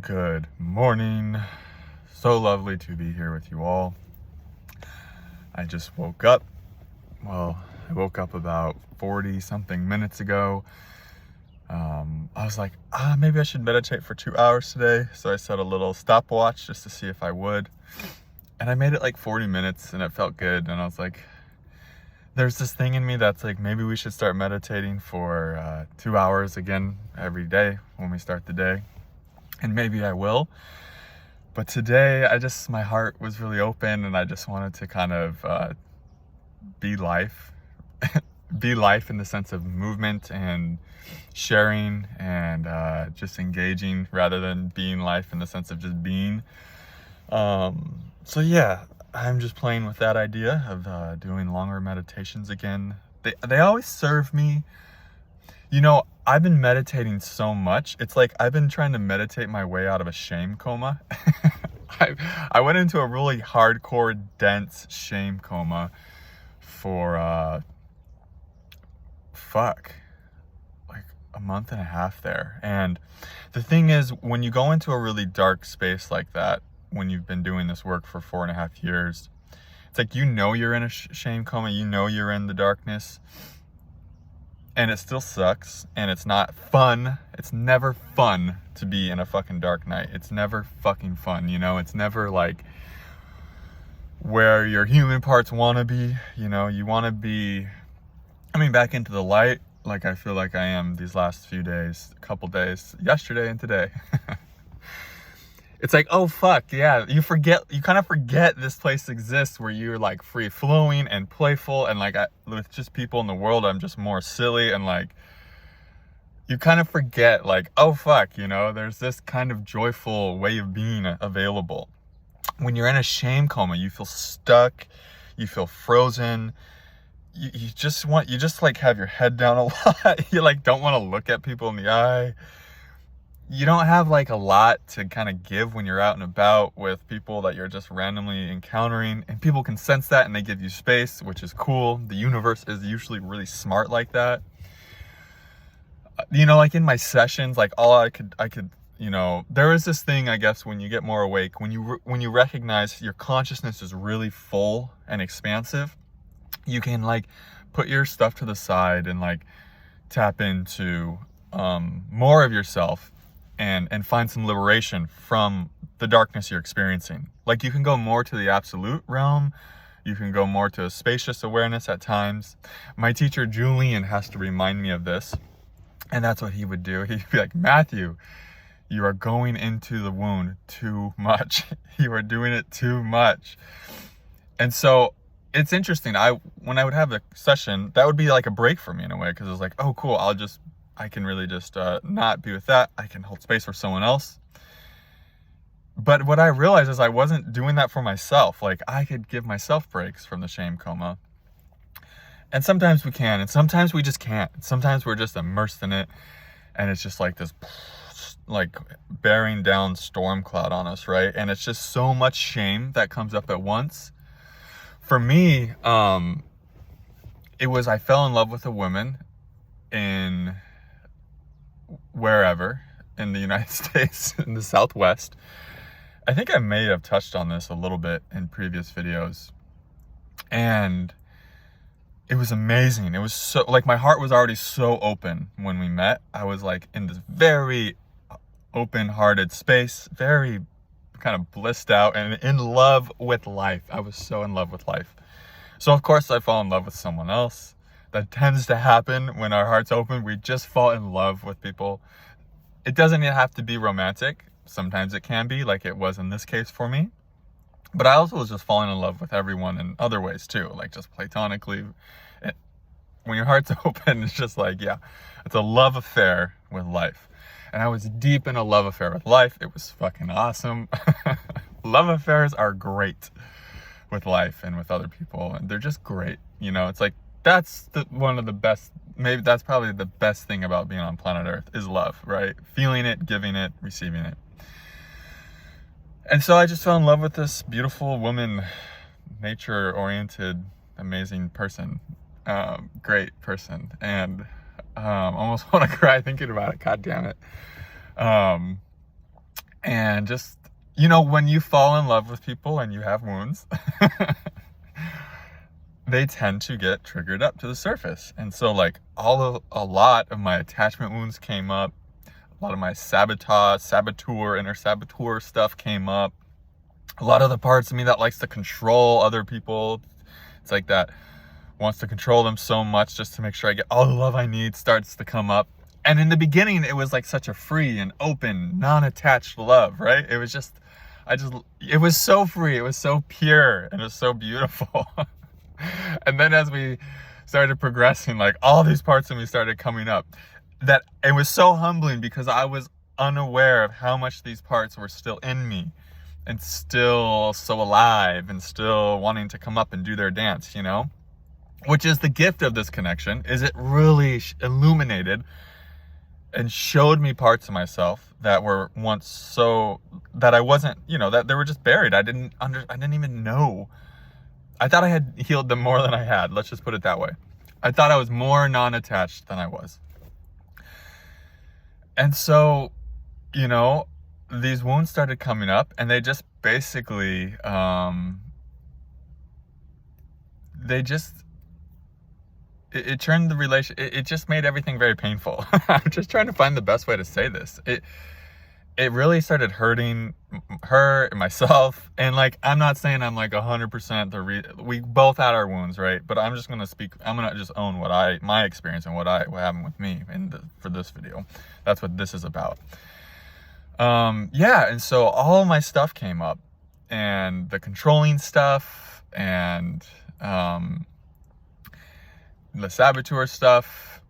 Good morning. So lovely to be here with you all. I just woke up. Well, I woke up about 40 something minutes ago. I was like, maybe I should meditate for 2 hours today. So I set a little stopwatch just to see if I would. And I made it like 40 minutes and it felt good. And I was like, there's this thing in me that's like, maybe we should start meditating for 2 hours again every day when we start the day. And maybe I will. But today, my heart was really open and I just wanted to kind of be life. Be life in the sense of movement and sharing and just engaging rather than being life in the sense of just being. So yeah, I'm just playing with that idea of doing longer meditations again. They always serve me. You know, I've been meditating so much. It's like I've been trying to meditate my way out of a shame coma. I went into a really hardcore, dense shame coma for, like a month and a half there. And the thing is, when you go into a really dark space like that, when you've been doing this work for 4.5 years, it's like, you know, you're in a shame coma, you know, you're in the darkness. And it still sucks, and it's not fun. It's never fun to be in a fucking dark night. It's never fucking fun, you know? It's never like where your human parts want to be, you know? You want to be, back into the light, like I feel like I am these last few days, a couple days, yesterday and today. It's like, oh fuck, yeah, you kind of forget this place exists where you're like free flowing and playful, and like with just people in the world, I'm just more silly, and like, you kind of forget like, oh fuck, you know, there's this kind of joyful way of being available. When you're in a shame coma, you feel stuck, you feel frozen, you just like have your head down a lot, you like don't want to look at people in the eye. You don't have like a lot to kind of give when you're out and about with people that you're just randomly encountering, and people can sense that and they give you space, which is cool. The universe is usually really smart like that. You know, like in my sessions, like all I could, you know, there is this thing, I guess, when you get more awake, when you recognize your consciousness is really full and expansive, you can like put your stuff to the side and like tap into more of yourself. And find some liberation from the darkness you're experiencing. Like, you can go more to the absolute realm. You can go more to a spacious awareness at times. My teacher, Julian, has to remind me of this. And that's what he would do. He'd be like, Matthew, you are going into the wound too much. You are doing it too much. And so it's interesting. When I would have the session, that would be like a break for me in a way. Because it was like, oh, cool. I can really just not be with that. I can hold space for someone else. But what I realized is I wasn't doing that for myself. Like, I could give myself breaks from the shame coma. And sometimes we can, and sometimes we just can't. Sometimes we're just immersed in it, and it's just like this, like, bearing down storm cloud on us, right? And it's just so much shame that comes up at once. For me, I fell in love with a woman in wherever in the United States, in the Southwest. I think I may have touched on this a little bit in previous videos, and it was amazing. It was so, like, my heart was already so open when we met. I was like in this very open-hearted space, very kind of blissed out and in love with life. I was so in love with life. So of course I fall in love with someone else. That tends to happen when our heart's open. We just fall in love with people. It doesn't even have to be romantic. Sometimes it can be, like it was in this case for me. But I also was just falling in love with everyone in other ways too, like just platonically. When your heart's open, it's just like, yeah, it's a love affair with life. And I was deep in a love affair with life. It was fucking awesome. Love affairs are great with life and with other people, and they're just great. You know, it's like, that's one of the best, maybe that's probably the best thing about being on planet Earth is love, right? Feeling it, giving it, receiving it. And so I just fell in love with this beautiful woman, nature-oriented, amazing person, great person. And almost want to cry thinking about it, god damn it. And just, you know, when you fall in love with people and you have wounds, they tend to get triggered up to the surface. And so like a lot of my attachment wounds came up. A lot of my inner saboteur stuff came up. A lot of the parts of me that likes to control other people, it's like that wants to control them so much just to make sure I get all the love I need, starts to come up. And in the beginning, it was like such a free and open, non-attached love, right? It was just, it was so free. It was so pure and it was so beautiful. And then as we started progressing, like all these parts of me started coming up, that it was so humbling because I was unaware of how much these parts were still in me and still so alive and still wanting to come up and do their dance, you know? Which is the gift of this connection, is it really illuminated and showed me parts of myself that were once so, that I wasn't, you know, that they were just buried. I didn't even know. I thought I had healed them more than I had. Let's just put it that way. I thought I was more non-attached than I was. And so, you know, these wounds started coming up and they just basically, it turned the relation, it just made everything very painful. I'm just trying to find the best way to say this. It really started hurting her and myself. And like, I'm not saying I'm like 100% we both had our wounds, right? But I'm just going to I'm going to just own my experience and what happened with me for this video. That's what this is about. Yeah. And so all my stuff came up, and the controlling stuff and, the saboteur stuff,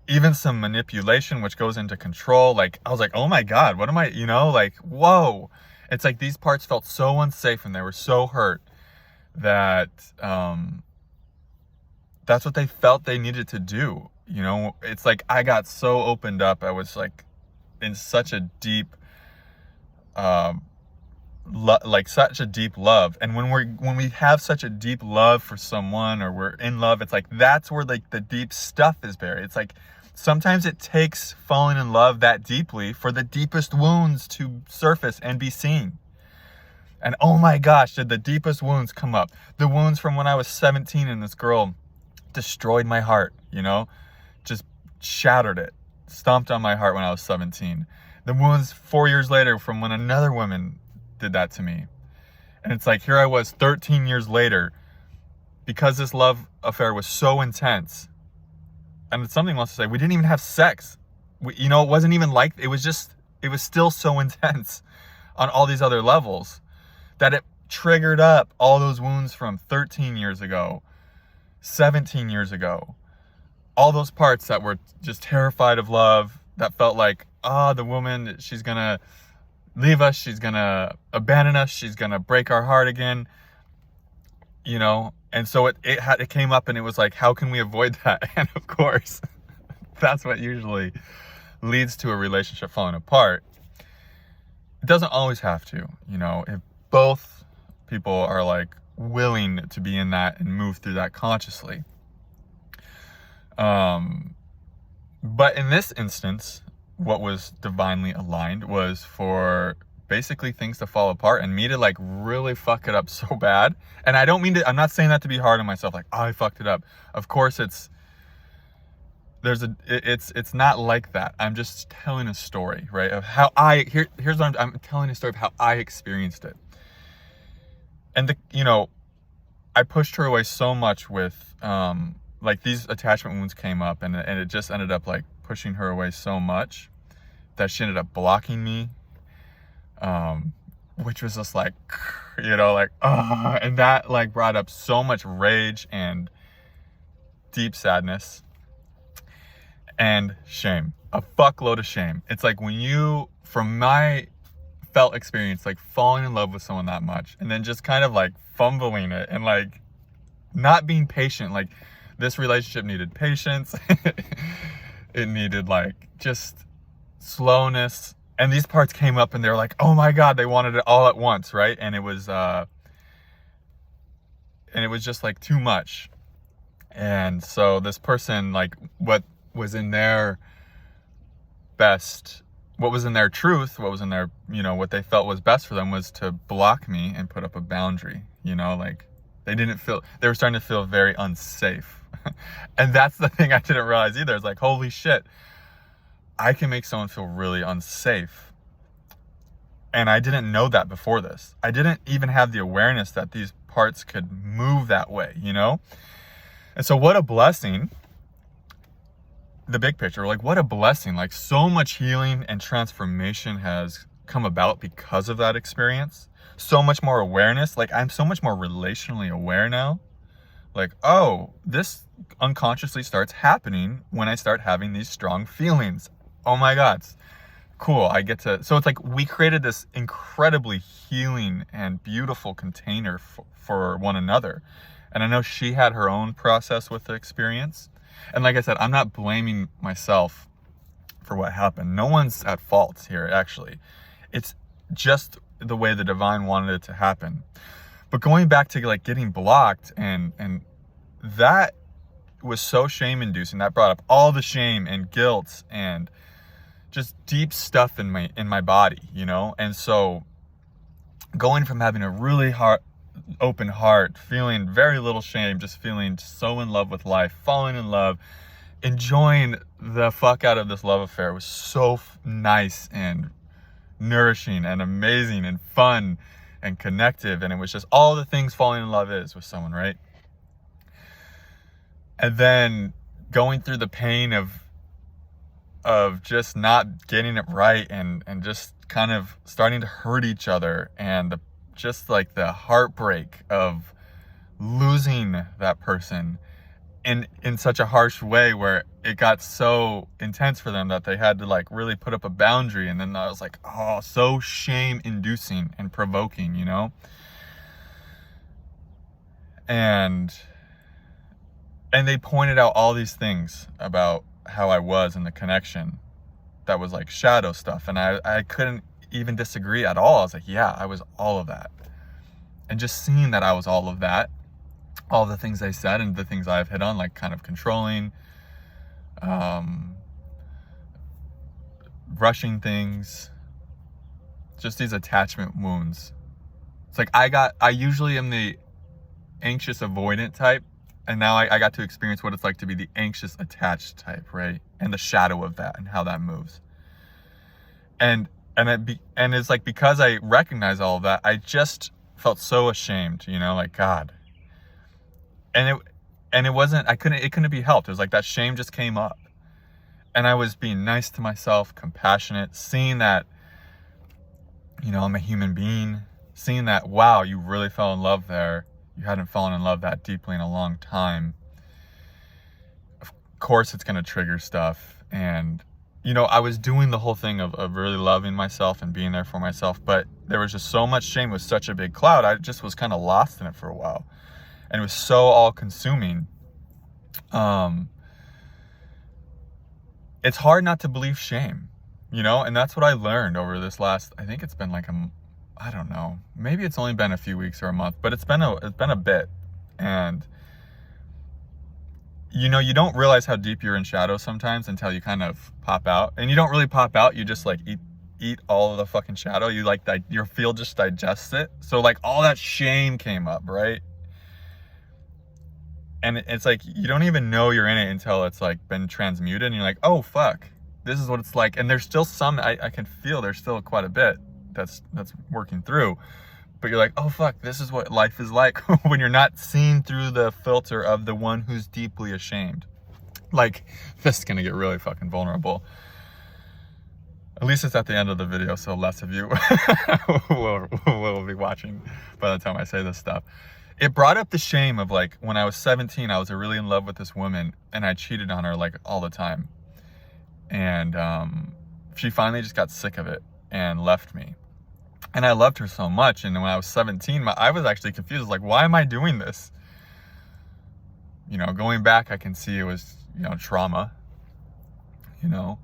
even some manipulation, which goes into control. Like, I was like, oh my God, what am I, you know, like, whoa. It's like these parts felt so unsafe and they were so hurt that, that's what they felt they needed to do. You know, it's like, I got so opened up. I was like in such a deep, such a deep love. And when we have such a deep love for someone, or we're in love, it's like that's where like the deep stuff is buried. It's like sometimes it takes falling in love that deeply for the deepest wounds to surface and be seen. And oh my gosh, did the deepest wounds come up. The wounds from when I was 17 and this girl destroyed my heart, you know, just shattered it, stomped on my heart when I was 17. The wounds 4 years later from when another woman did that to me. And it's like, here I was 13 years later, because this love affair was so intense. And it's something else to say, we didn't even have sex. You know, it wasn't even like, it was still so intense on all these other levels that it triggered up all those wounds from 13 years ago, 17 years ago. All those parts that were just terrified of love, that felt like, the woman, she's gonna leave us, she's gonna abandon us, she's gonna break our heart again, you know. And so it came up, and it was like, how can we avoid that? And of course, that's what usually leads to a relationship falling apart. It doesn't always have to, you know, if both people are like willing to be in that and move through that consciously. But in this instance, what was divinely aligned was for basically things to fall apart and me to like really fuck it up so bad. And I don't mean to, I'm not saying that to be hard on myself, like, oh, I fucked it up. Of course it's not like that. I'm just telling a story, right? Of how here's what I'm telling a story of how I experienced it. And you know, I pushed her away so much with, like these attachment wounds came up, and it just ended up like pushing her away so much that she ended up blocking me, which was just like, you know, like, and that like brought up so much rage and deep sadness and shame, a fuckload of shame. It's like when you, from my felt experience, like falling in love with someone that much and then just kind of like fumbling it and like not being patient, like this relationship needed patience. It needed like just slowness. And these parts came up and they were like, oh my God, they wanted it all at once, right? And it was just like too much. And so this person, like what was in their best what was in their truth, what was in their, you know, what they felt was best for them was to block me and put up a boundary, you know, like they were starting to feel very unsafe. And that's the thing I didn't realize either. It's like, holy shit, I can make someone feel really unsafe. And I didn't know that before this. I didn't even have the awareness that these parts could move that way, you know? And so what a blessing. The big picture, like what a blessing. Like so much healing and transformation has come about because of that experience. So much more awareness. Like I'm so much more relationally aware now. Like, oh, this unconsciously starts happening when I start having these strong feelings. Oh my God. Cool. I get to, so it's like we created this incredibly healing and beautiful container for one another. And I know she had her own process with the experience. And like I said, I'm not blaming myself for what happened. No one's at fault here, actually. It's just the way the divine wanted it to happen. But going back to like getting blocked, and that was so shame inducing. That brought up all the shame and guilt and just deep stuff in my body, you know? And so going from having a really open heart, feeling very little shame, just feeling so in love with life, falling in love, enjoying the fuck out of this love affair was so nice and nourishing and amazing and fun and connective. And it was just all the things falling in love is with someone, right? And then going through the pain of just not getting it right and just kind of starting to hurt each other, and just like the heartbreak of losing that person in such a harsh way where it got so intense for them that they had to like really put up a boundary. And then I was like, oh, so shame inducing and provoking, you know? And they pointed out all these things about how I was in the connection that was like shadow stuff. And I couldn't even disagree at all. I was like, yeah, I was all of that. And just seeing that I was all of that, all the things they said and the things I've hit on, like kind of controlling, rushing things, just these attachment wounds. It's like I usually am the anxious avoidant type, and now I got to experience what it's like to be the anxious attached type, right? And the shadow of that and how that moves. And it's like, because I recognize all of that, I just felt so ashamed, you know, like, God. And it wasn't, it couldn't be helped. It was like that shame just came up. And I was being nice to myself, compassionate, seeing that, you know, I'm a human being, seeing that, wow, you really fell in love there. You hadn't fallen in love that deeply in a long time. Of course it's going to trigger stuff. And, you know, I was doing the whole thing of really loving myself and being there for myself, but there was just so much shame. It was such a big cloud. I just was kind of lost in it for a while. And it was so all-consuming. It's hard not to believe shame, you know? And that's what I learned over this last, I think it's been like I don't know, maybe it's only been a few weeks or a month, but it's been a bit. And, you know, you don't realize how deep you're in shadow sometimes until you kind of pop out. And you don't really pop out, you just like eat all of the fucking shadow. You like, your field just digests it. So like all that shame came up, right? And it's like, you don't even know you're in it until it's like been transmuted, and you're like, oh fuck, this is what it's like. And there's still some, I can feel there's still quite a bit that's working through, but you're like, oh fuck, this is what life is like when you're not seen through the filter of the one who's deeply ashamed. Like, this is gonna get really fucking vulnerable. At least it's at the end of the video, so less of you will be watching by the time I say this stuff. It brought up the shame of like, when I was 17, I was really in love with this woman and I cheated on her like all the time. And she finally just got sick of it and left me. And I loved her so much. And when I was 17, I was actually confused. Like, why am I doing this? You know, going back, I can see it was, you know, trauma, you know.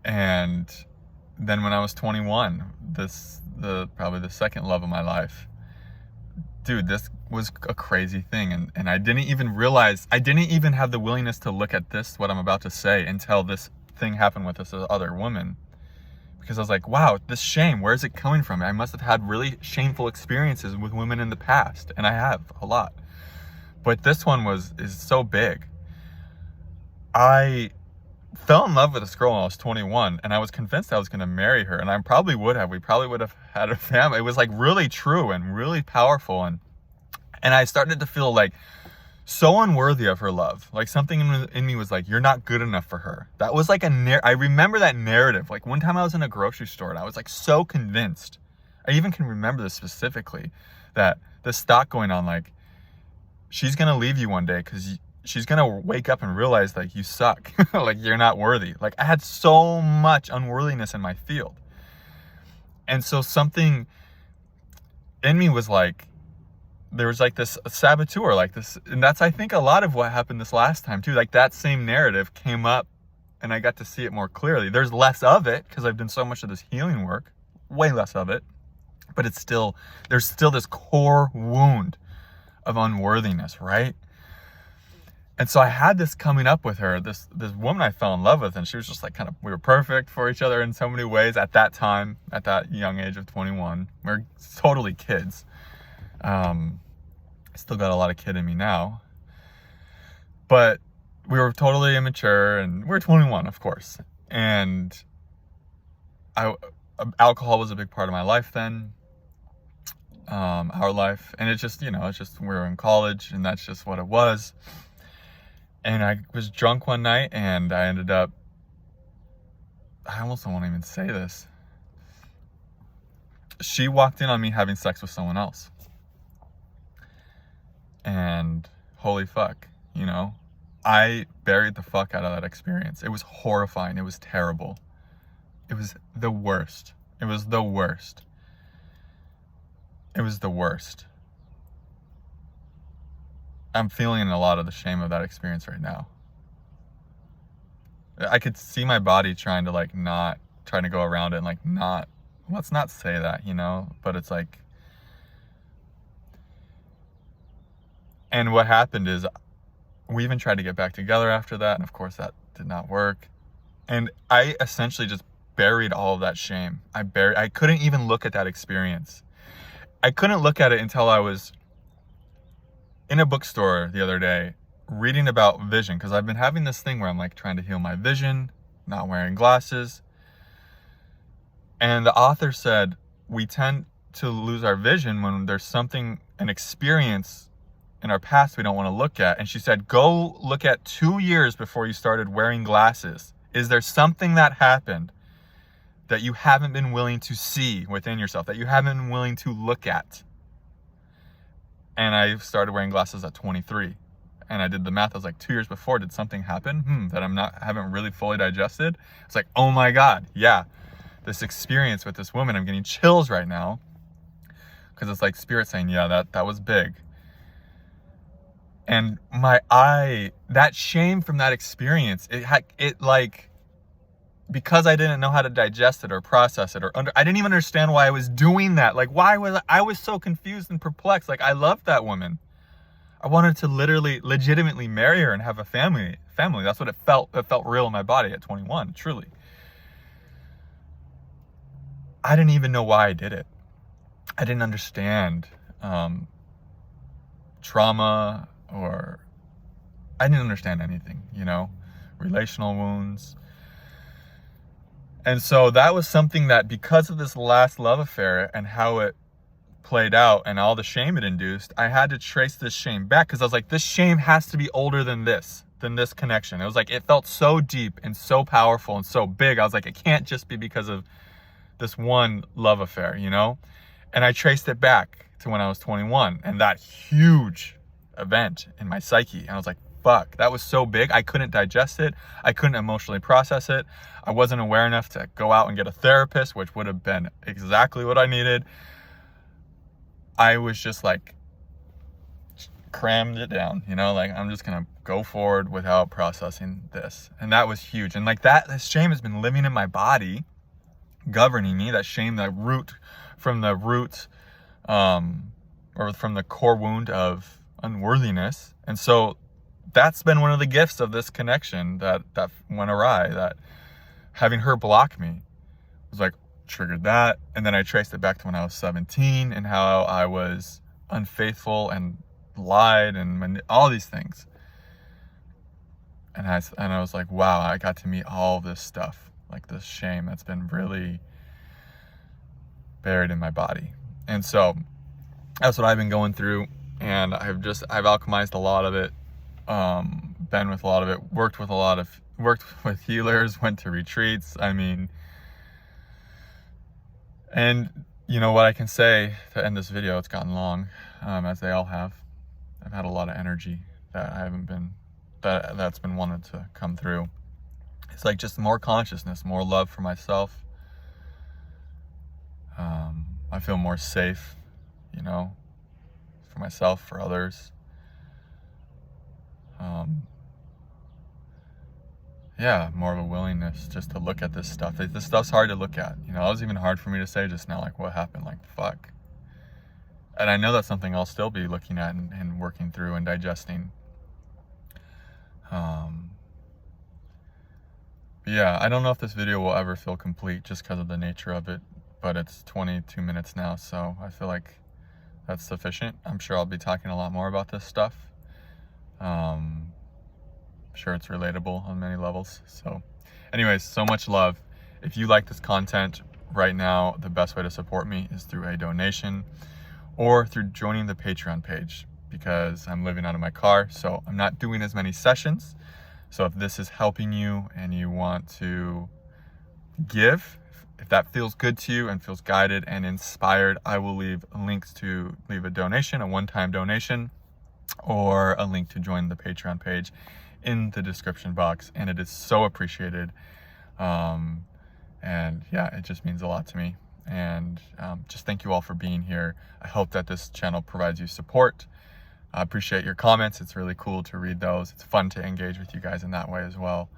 And then when I was 21, probably the second love of my life, dude, this was a crazy thing. And I didn't even realize, I didn't even have the willingness to look at this, what I'm about to say, until this thing happened with this other woman. Because I was like, wow, this shame, where is it coming from? I must have had really shameful experiences with women in the past. And I have a lot. But this one is so big. I fell in love with this girl when I was 21, and I was convinced I was going to marry her. And I probably would have. We probably would have had a family. It was like really true and really powerful. And I started to feel like so unworthy of her love. Like something in me was like, you're not good enough for her. That was like I remember that narrative. Like one time I was in a grocery store and I was like so convinced. I even can remember this specifically, that this thought going on, like, she's going to leave you one day because she's going to wake up and realize like you suck. Like you're not worthy. Like I had so much unworthiness in my field. And so something in me was like, there was like this saboteur, like this, and that's, I think, a lot of what happened this last time too. Like that same narrative came up and I got to see it more clearly. There's less of it because I've done so much of this healing work, way less of it, but there's still this core wound of unworthiness, right? And so I had this coming up with her, this woman I fell in love with, and she was just like we were perfect for each other in so many ways at that time, at that young age of 21. We're totally kids. I still got a lot of kid in me now, but we were totally immature, and we were 21, of course. And alcohol was a big part of my life then, our life. And it's just, we were in college, and that's just what it was. And I was drunk one night, and I ended up, I almost don't want to even say this. She walked in on me having sex with someone else. And holy fuck, I buried the fuck out of that experience. It was horrifying. It was terrible. It was the worst. It was the worst. It was the worst. I'm feeling a lot of the shame of that experience right now. I could see my body trying to go around it and let's not say that, but it's like, and what happened is we even tried to get back together after that. And of course that did not work. And I essentially just buried all of that shame. I couldn't even look at that experience. I couldn't look at it until I was in a bookstore the other day reading about vision. Cause I've been having this thing where I'm like trying to heal my vision, not wearing glasses. And the author said, we tend to lose our vision when there's an experience in our past we don't want to look at. And she said, go look at 2 years before you started wearing glasses. Is there something that happened that you haven't been willing to see within yourself, that you haven't been willing to look at? And I started wearing glasses at 23. And I did the math. I was like, 2 years before, did something happen that haven't really fully digested? It's like, oh my God, yeah. This experience with this woman, I'm getting chills right now. Because it's like spirit saying, yeah, that was big. And that shame from that experience, because I didn't know how to digest it or process it I didn't even understand why I was doing that. Like, I was so confused and perplexed. Like, I loved that woman. I wanted to legitimately marry her and have a family. That's what it felt. It felt real in my body at 21, truly. I didn't even know why I did it. I didn't understand trauma, or I didn't understand anything, relational wounds. And so that was something that, because of this last love affair and how it played out and all the shame it induced, I had to trace this shame back, because I was like, this shame has to be older than this connection. It was like, it felt so deep and so powerful and so big. I was like, it can't just be because of this one love affair, And I traced it back to when I was 21 and that huge event in my psyche. And I was like, fuck, that was so big. I couldn't digest it. I couldn't emotionally process it. I wasn't aware enough to go out and get a therapist, which would have been exactly what I needed. I was just like, crammed it down, like, I'm just going to go forward without processing this. And that was huge. And like this shame has been living in my body, governing me. That shame, that root or from the core wound of unworthiness. And so that's been one of the gifts of this connection that went awry, that having her block me was like, triggered that. And then I traced it back to when I was 17 and how I was unfaithful and lied and all these things. And I was like, wow, I got to meet all this stuff, like this shame that's been really buried in my body. And so that's what I've been going through, and I've alchemized a lot of it, been with a lot of it, worked with healers, went to retreats. I mean, and you know what I can say to end this video, it's gotten long, as they all have. I've had a lot of energy that's been wanted to come through. It's like just more consciousness, more love for myself. I feel more safe, you know, for myself, for others. Yeah, more of a willingness just to look at this stuff. This stuff's hard to look at. You know, it was even hard for me to say just now, like, what happened? Like, fuck. And I know that's something I'll still be looking at and working through and digesting. Yeah, I don't know if this video will ever feel complete just because of the nature of it, but it's 22 minutes now, so I feel like that's sufficient. I'm sure I'll be talking a lot more about this stuff. I'm sure it's relatable on many levels. So anyways, so much love. If you like this content right now, the best way to support me is through a donation or through joining the Patreon page, because I'm living out of my car, so I'm not doing as many sessions. So if this is helping you and you want to give, if that feels good to you and feels guided and inspired, I will leave links to leave a donation, a one-time donation, or a link to join the Patreon page in the description box. And it is so appreciated. And yeah, it just means a lot to me. And just thank you all for being here. I hope that this channel provides you support. I appreciate your comments. It's really cool to read those. It's fun to engage with you guys in that way as well.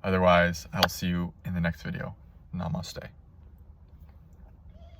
Otherwise, I'll see you in the next video. Namaste.